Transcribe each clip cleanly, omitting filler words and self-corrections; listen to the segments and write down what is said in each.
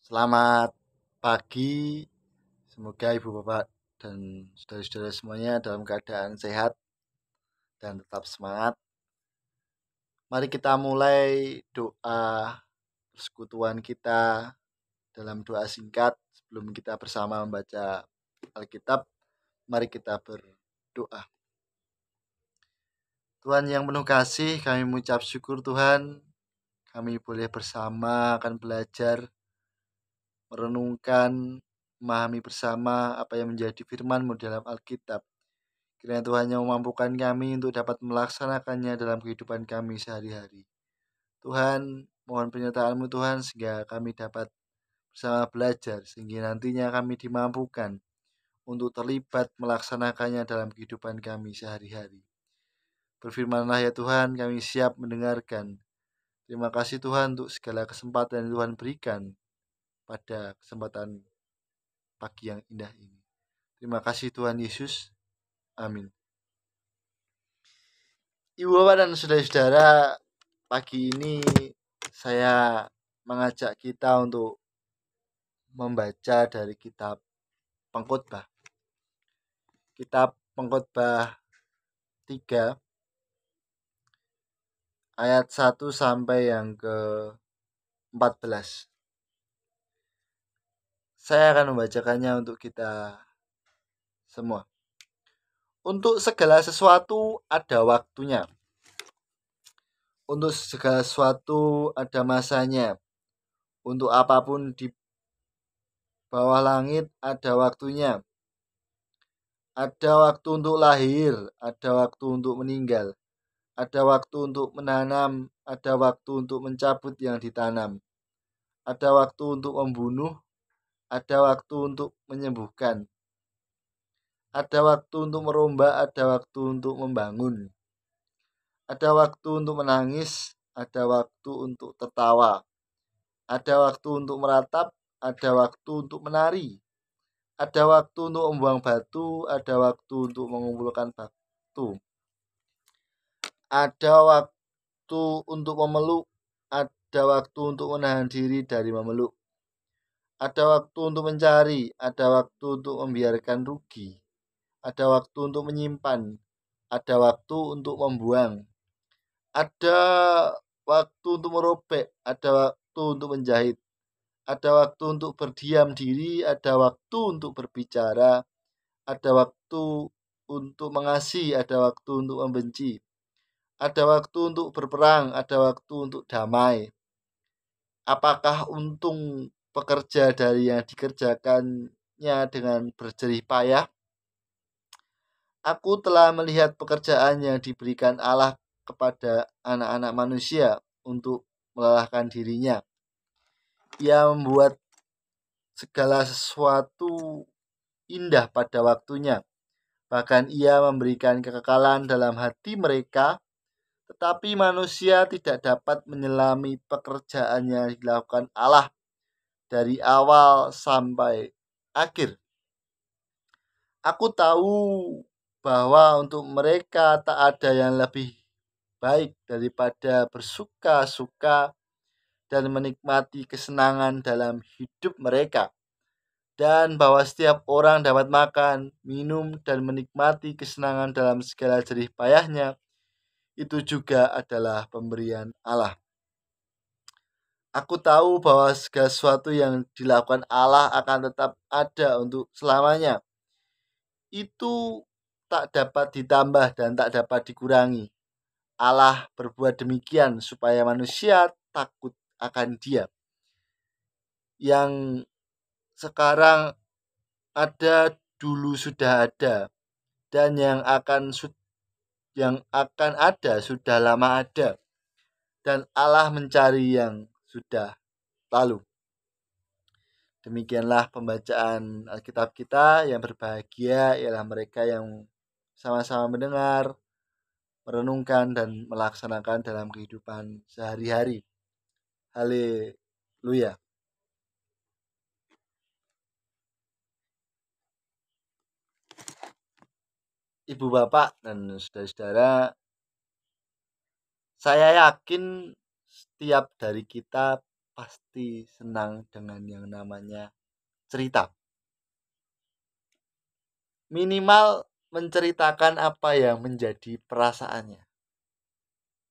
Selamat pagi, semoga ibu bapak dan saudara-saudara semuanya dalam keadaan sehat dan tetap semangat. Mari kita mulai doa persekutuan kita dalam doa singkat sebelum kita bersama membaca Alkitab. Mari kita berdoa. Tuhan yang penuh kasih, kami mengucap syukur Tuhan, kami boleh bersama akan belajar, merenungkan, memahami bersama apa yang menjadi firman-Mu dalam Alkitab. Kiranya Tuhan yang memampukan kami untuk dapat melaksanakannya dalam kehidupan kami sehari-hari. Tuhan, mohon penyertaan-Mu Tuhan sehingga kami dapat bersama belajar, sehingga nantinya kami dimampukan untuk terlibat melaksanakannya dalam kehidupan kami sehari-hari. Berfirmanlah ya Tuhan, kami siap mendengarkan. Terima kasih Tuhan untuk segala kesempatan yang Tuhan berikan pada kesempatan pagi yang indah ini. Terima kasih Tuhan Yesus. Amin. Ibu bapak dan saudara-saudara, pagi ini saya mengajak kita untuk membaca dari kitab Pengkhotbah. Kitab Pengkhotbah 3 ayat 1 sampai yang ke-14. Saya akan membacakannya untuk kita semua. Untuk segala sesuatu ada waktunya. Untuk segala sesuatu ada masanya. Untuk apapun di bawah langit ada waktunya. Ada waktu untuk lahir, ada waktu untuk meninggal. Ada waktu untuk menanam, ada waktu untuk mencabut yang ditanam. Ada waktu untuk membunuh, ada waktu untuk menyembuhkan. Ada waktu untuk merombak, ada waktu untuk membangun. Ada waktu untuk menangis, ada waktu untuk tertawa. Ada waktu untuk meratap, ada waktu untuk menari. Ada waktu untuk membuang batu, ada waktu untuk mengumpulkan batu. Ada waktu untuk memeluk, ada waktu untuk menahan diri dari memeluk. Ada waktu untuk mencari, ada waktu untuk membiarkan rugi. Ada waktu untuk menyimpan, ada waktu untuk membuang. Ada waktu untuk merobek, ada waktu untuk menjahit. Ada waktu untuk berdiam diri, ada waktu untuk berbicara. Ada waktu untuk mengasihi, ada waktu untuk membenci. Ada waktu untuk berperang, ada waktu untuk damai. Apakah untung pekerja dari yang dikerjakannya dengan berjerih payah? Aku telah melihat pekerjaan yang diberikan Allah kepada anak-anak manusia untuk melelahkan dirinya. Ia membuat segala sesuatu indah pada waktunya. Bahkan ia memberikan kekekalan dalam hati mereka, tetapi manusia tidak dapat menyelami pekerjaan yang dilakukan Allah dari awal sampai akhir. Aku tahu bahwa untuk mereka tak ada yang lebih baik daripada bersuka-suka dan menikmati kesenangan dalam hidup mereka, dan bahwa setiap orang dapat makan, minum, dan menikmati kesenangan dalam segala jerih payahnya. Itu juga adalah pemberian Allah. Aku tahu bahwa segala sesuatu yang dilakukan Allah akan tetap ada untuk selamanya. Itu tak dapat ditambah dan tak dapat dikurangi. Allah berbuat demikian supaya manusia takut akan Dia. Yang sekarang ada dulu sudah ada, dan yang akan ada sudah lama ada, dan Allah mencari yang sudah lalu. Demikianlah pembacaan Alkitab kita. Yang berbahagia ialah mereka yang sama-sama mendengar, merenungkan, dan melaksanakan dalam kehidupan sehari-hari. Haleluya. Ibu bapak dan saudara-saudara, saya yakin setiap dari kita pasti senang dengan yang namanya cerita. Minimal menceritakan apa yang menjadi perasaannya.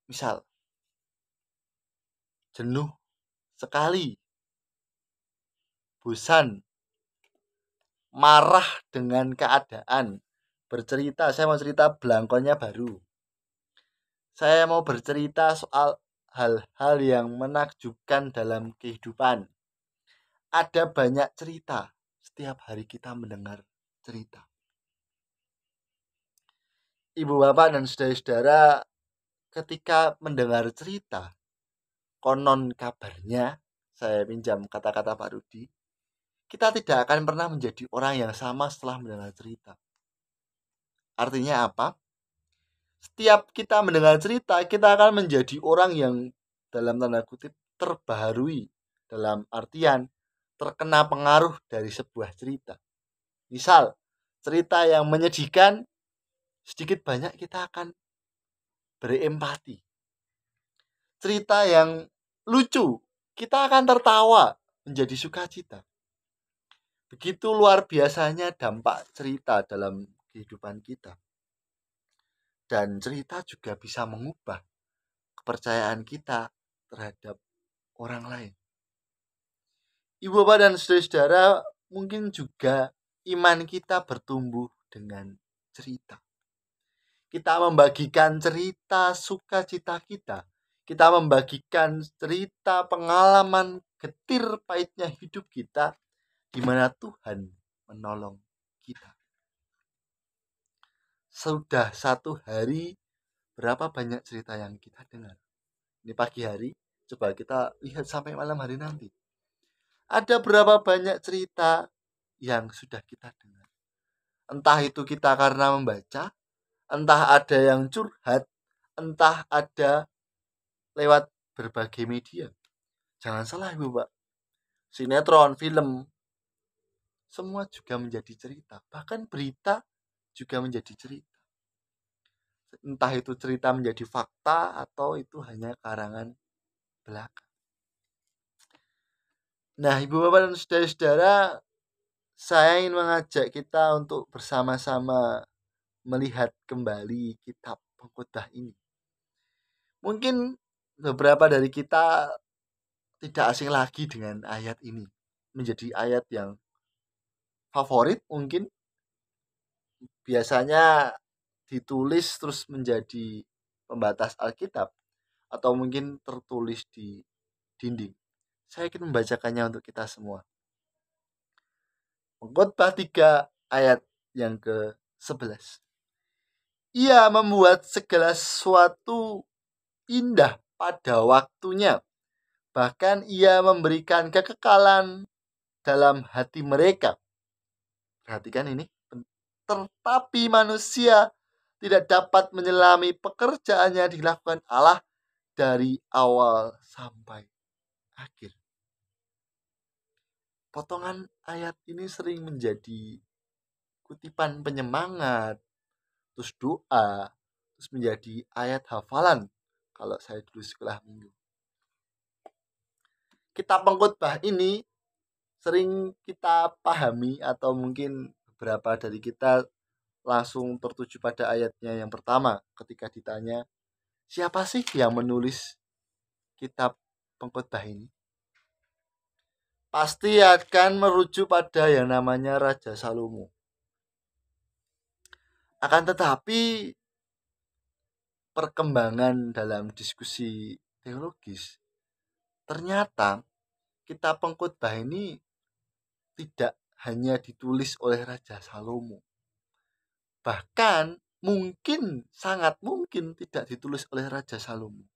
Misal, jenuh sekali, bosan, marah dengan keadaan. Bercerita, saya mau cerita belangkonnya baru. Saya mau bercerita soal hal-hal yang menakjubkan dalam kehidupan. Ada banyak cerita. Setiap hari kita mendengar cerita. Ibu bapak dan saudara-saudara, ketika mendengar cerita, konon kabarnya, saya pinjam kata-kata Pak Rudi, kita tidak akan pernah menjadi orang yang sama setelah mendengar cerita. Artinya apa? Setiap kita mendengar cerita, kita akan menjadi orang yang dalam tanda kutip terbaharui, dalam artian terkena pengaruh dari sebuah cerita. Misal, cerita yang menyedihkan, sedikit banyak kita akan berempati. Cerita yang lucu, kita akan tertawa menjadi sukacita. Begitu luar biasanya dampak cerita dalam kehidupan kita. Dan cerita juga bisa mengubah kepercayaan kita terhadap orang lain. Ibu bapak dan saudara-saudara, mungkin juga iman kita bertumbuh dengan cerita. Kita membagikan cerita sukacita kita. Kita membagikan cerita pengalaman getir pahitnya hidup kita, di mana Tuhan menolong kita. Sudah satu hari, berapa banyak cerita yang kita dengar? Ini pagi hari, coba kita lihat sampai malam hari nanti. Ada berapa banyak cerita yang sudah kita dengar? Entah itu kita karena membaca, entah ada yang curhat, entah ada lewat berbagai media. Jangan salah ibu pak, sinetron, film, semua juga menjadi cerita. Bahkan berita juga menjadi cerita. Entah itu cerita menjadi fakta atau itu hanya karangan belaka. Nah, ibu bapak dan saudara-saudara, saya ingin mengajak kita untuk bersama-sama melihat kembali kitab pengkhotbah ini. Mungkin beberapa dari kita tidak asing lagi dengan ayat ini. Menjadi ayat yang favorit mungkin. Biasanya ditulis terus menjadi pembatas Alkitab. Atau mungkin tertulis di dinding. Saya ingin membacakannya untuk kita semua. Pengkhotbah 3 ayat yang ke-11. Ia membuat segala sesuatu indah pada waktunya. Bahkan ia memberikan kekekalan dalam hati mereka. Perhatikan ini. Tetapi manusia tidak dapat menyelami pekerjaannya dilakukan Allah dari awal sampai akhir. Potongan ayat ini sering menjadi kutipan penyemangat, terus doa, terus menjadi ayat hafalan kalau saya dulu sekolah minggu. Kitab Pengkhotbah ini sering kita pahami atau mungkin beberapa dari kita langsung tertuju pada ayatnya yang pertama ketika ditanya, siapa sih yang menulis kitab Pengkhotbah ini? Pasti akan merujuk pada yang namanya Raja Salomo. Akan tetapi perkembangan dalam diskusi teologis, ternyata kitab Pengkhotbah ini tidak hanya ditulis oleh Raja Salomo. Bahkan mungkin, sangat mungkin tidak ditulis oleh Raja Salomo.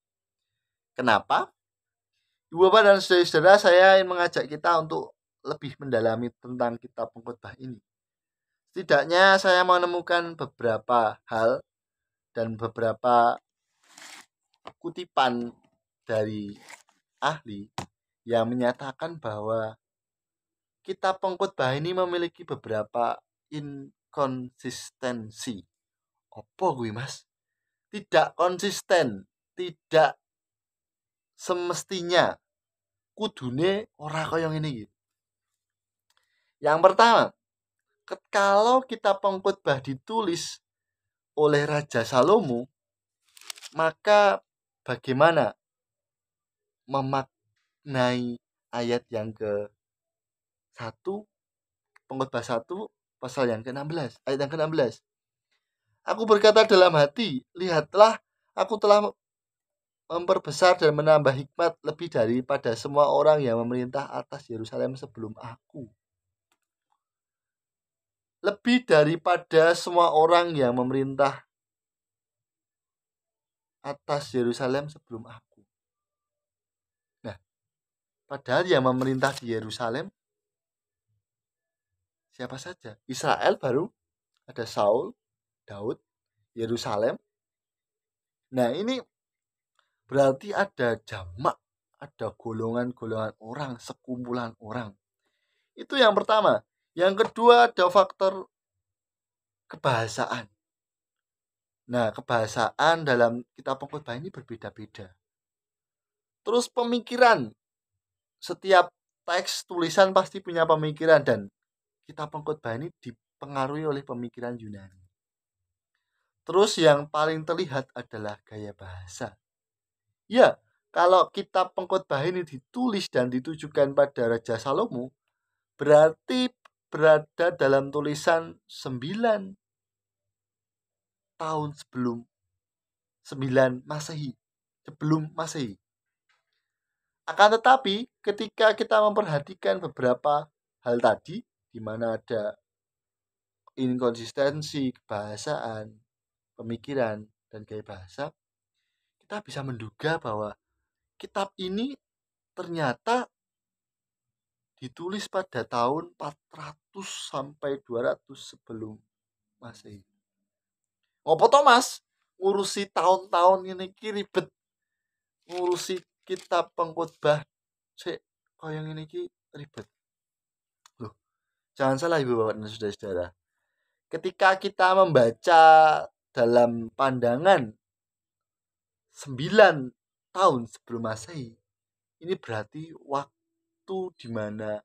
Kenapa? Ibu bapak dan saudara-saudara, saya ingin mengajak kita untuk lebih mendalami tentang kitab Pengkhotbah ini. Setidaknya saya menemukan beberapa hal dan beberapa kutipan dari ahli yang menyatakan bahwa kitab Pengkhotbah ini memiliki beberapa inkonsistensi. Apa gue mas? Tidak konsisten, tidak semestinya, kudune ora kaya ngene iki. Yang pertama, kalau kitab pengkhotbah ditulis oleh Raja Salomo, maka bagaimana memaknai ayat yang ke-1, pengkhotbah 1 pasal yang ke-16, ayat yang ke-16. Aku berkata dalam hati, lihatlah aku telah memperbesar dan menambah hikmat lebih daripada semua orang yang memerintah atas Yerusalem sebelum aku. Lebih daripada semua orang yang memerintah atas Yerusalem sebelum aku. Nah, padahal yang memerintah di Yerusalem siapa saja? Israel baru, ada Saul, Daud, Yerusalem. Nah, ini berarti ada jamak, ada golongan-golongan orang, sekumpulan orang. Itu yang pertama. Yang kedua ada faktor kebahasaan. Nah, kebahasaan dalam kitab pengkhotbah ini berbeda-beda. Terus pemikiran. Setiap teks tulisan pasti punya pemikiran, dan kitab pengkhotbah ini dipengaruhi oleh pemikiran Yunani. Terus yang paling terlihat adalah gaya bahasa. Ya, kalau kitab pengkhotbah ini ditulis dan ditujukan pada Raja Salomo, berarti berada dalam tulisan 9 tahun sebelum 9 Masehi, sebelum Masehi. Akan tetapi, ketika kita memperhatikan beberapa hal tadi, di mana ada inkonsistensi kebahasaan, pemikiran, dan gaya bahasa, kita bisa menduga bahwa kitab ini ternyata ditulis pada tahun 400 sampai 200 sebelum Masehi. Ngopo to Mas? Ngurusi tahun-tahun ini ribet. Ngurusi kitab pengkhotbah sik kaya ngene iki ribet. Loh, jangan salah Ibu Bapak dan Saudara-saudara. Ketika kita membaca dalam pandangan 9 tahun sebelum Masehi, ini berarti waktu di mana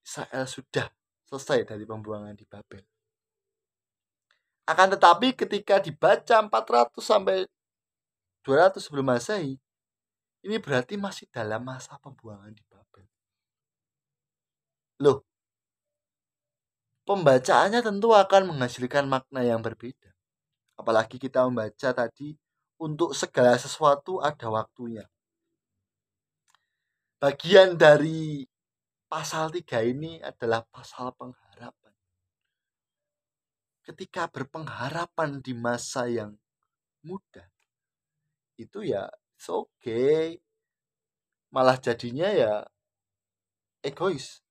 Israel sudah selesai dari pembuangan di Babel. Akan tetapi ketika dibaca 400 sampai 200 sebelum Masehi, ini berarti masih dalam masa pembuangan di Babel. Loh, pembacaannya tentu akan menghasilkan makna yang berbeda. Apalagi kita membaca tadi, untuk segala sesuatu ada waktunya. Bagian dari pasal 3 ini adalah pasal pengharapan. Ketika berpengharapan di masa yang muda, itu ya okay. Malah jadinya ya egois.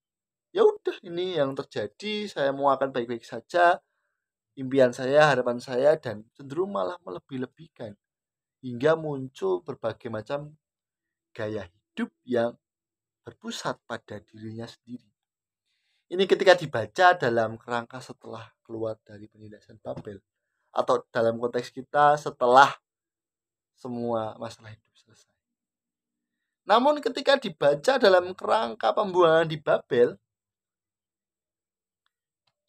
Ya udah, ini yang terjadi, saya mau akan baik-baik saja, impian saya, harapan saya, dan cenderung malah melebih-lebihkan hingga muncul berbagai macam gaya hidup yang berpusat pada dirinya sendiri. Ini ketika dibaca dalam kerangka setelah keluar dari penindasan Babel, atau dalam konteks kita setelah semua masalah hidup selesai. Namun ketika dibaca dalam kerangka pembuangan di Babel,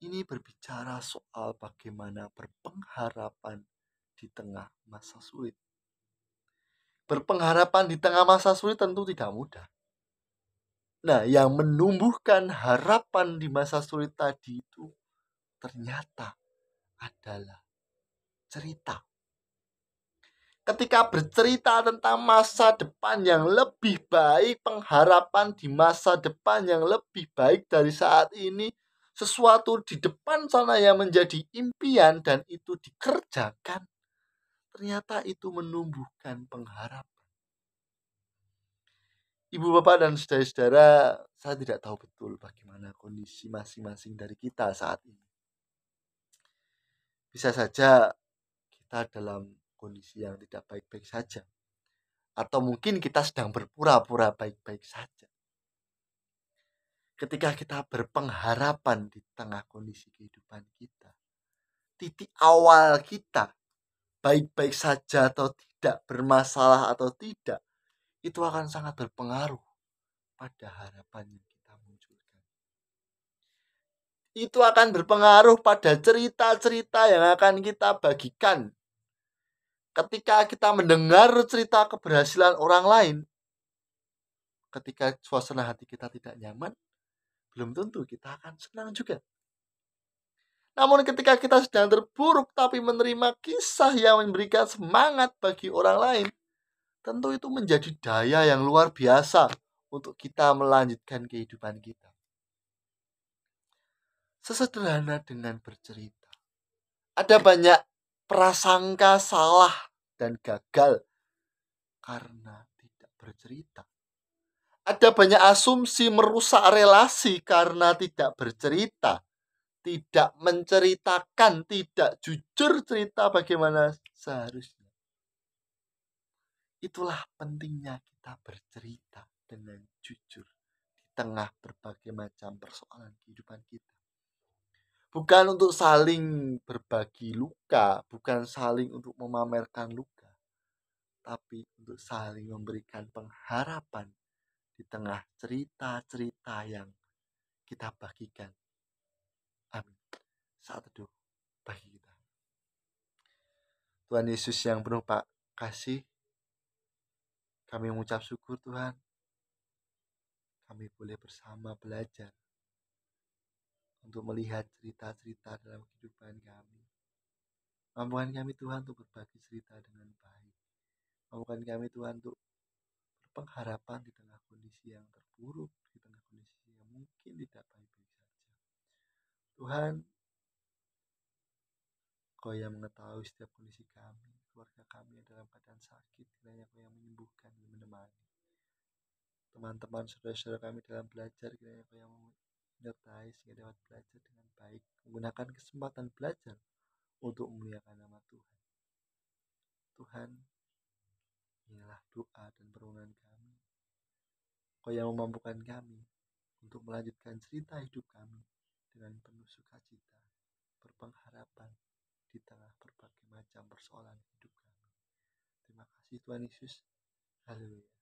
ini berbicara soal bagaimana berpengharapan di tengah masa sulit. Berpengharapan di tengah masa sulit tentu tidak mudah. Nah, yang menumbuhkan harapan di masa sulit tadi itu ternyata adalah cerita. Ketika bercerita tentang masa depan yang lebih baik, pengharapan di masa depan yang lebih baik dari saat ini, sesuatu di depan sana yang menjadi impian dan itu dikerjakan, ternyata itu menumbuhkan pengharapan. Ibu bapak dan saudara-saudara, saya tidak tahu betul bagaimana kondisi masing-masing dari kita saat ini. Bisa saja kita dalam kondisi yang tidak baik-baik saja, atau mungkin kita sedang berpura-pura baik-baik saja. Ketika kita berpengharapan di tengah kondisi kehidupan kita, titik awal kita baik-baik saja atau tidak, bermasalah atau tidak, itu akan sangat berpengaruh pada harapan yang kita munculkan. Itu akan berpengaruh pada cerita-cerita yang akan kita bagikan. Ketika kita mendengar cerita keberhasilan orang lain, ketika suasana hati kita tidak nyaman, belum tentu kita akan senang juga. Namun ketika kita sedang terpuruk tapi menerima kisah yang memberikan semangat bagi orang lain, tentu itu menjadi daya yang luar biasa untuk kita melanjutkan kehidupan kita. Sesederhana dengan bercerita. Ada banyak prasangka salah dan gagal karena tidak bercerita. Ada banyak asumsi merusak relasi karena tidak bercerita. Tidak menceritakan, tidak jujur cerita bagaimana seharusnya. Itulah pentingnya kita bercerita dengan jujur di tengah berbagai macam persoalan kehidupan kita. Bukan untuk saling berbagi luka, bukan saling untuk memamerkan luka, tapi untuk saling memberikan pengharapan di tengah cerita-cerita yang kita bagikan. Amin. Saat teduh bagi kita. Tuhan Yesus yang penuh kasih, kami mengucap syukur Tuhan, kami boleh bersama belajar untuk melihat cerita-cerita dalam kehidupan kami. Mampukan kami Tuhan untuk berbagi cerita dengan baik. Mampukan kami Tuhan untuk berpengharapan di tengah kondisi yang terburuk, di tengah kondisi yang mungkin tidak baik-baik saja. Tuhan, Kau yang mengetahui setiap kondisi kami, keluarga kami yang dalam keadaan sakit, kiranya Kau yang menyembuhkan dan menemani. Teman-teman saudara-saudara kami dalam belajar, kiranya Kau yang menyertai sehingga dapat belajar dengan baik, menggunakan kesempatan belajar untuk memuliakan nama Tuhan. Tuhan, inilah doa dan permohonan kami. Kau yang memampukan kami untuk melanjutkan cerita hidup kami dengan penuh sukacita, berpengharapan di tengah berbagai macam persoalan hidup kami. Terima kasih Tuhan Yesus. Haleluya.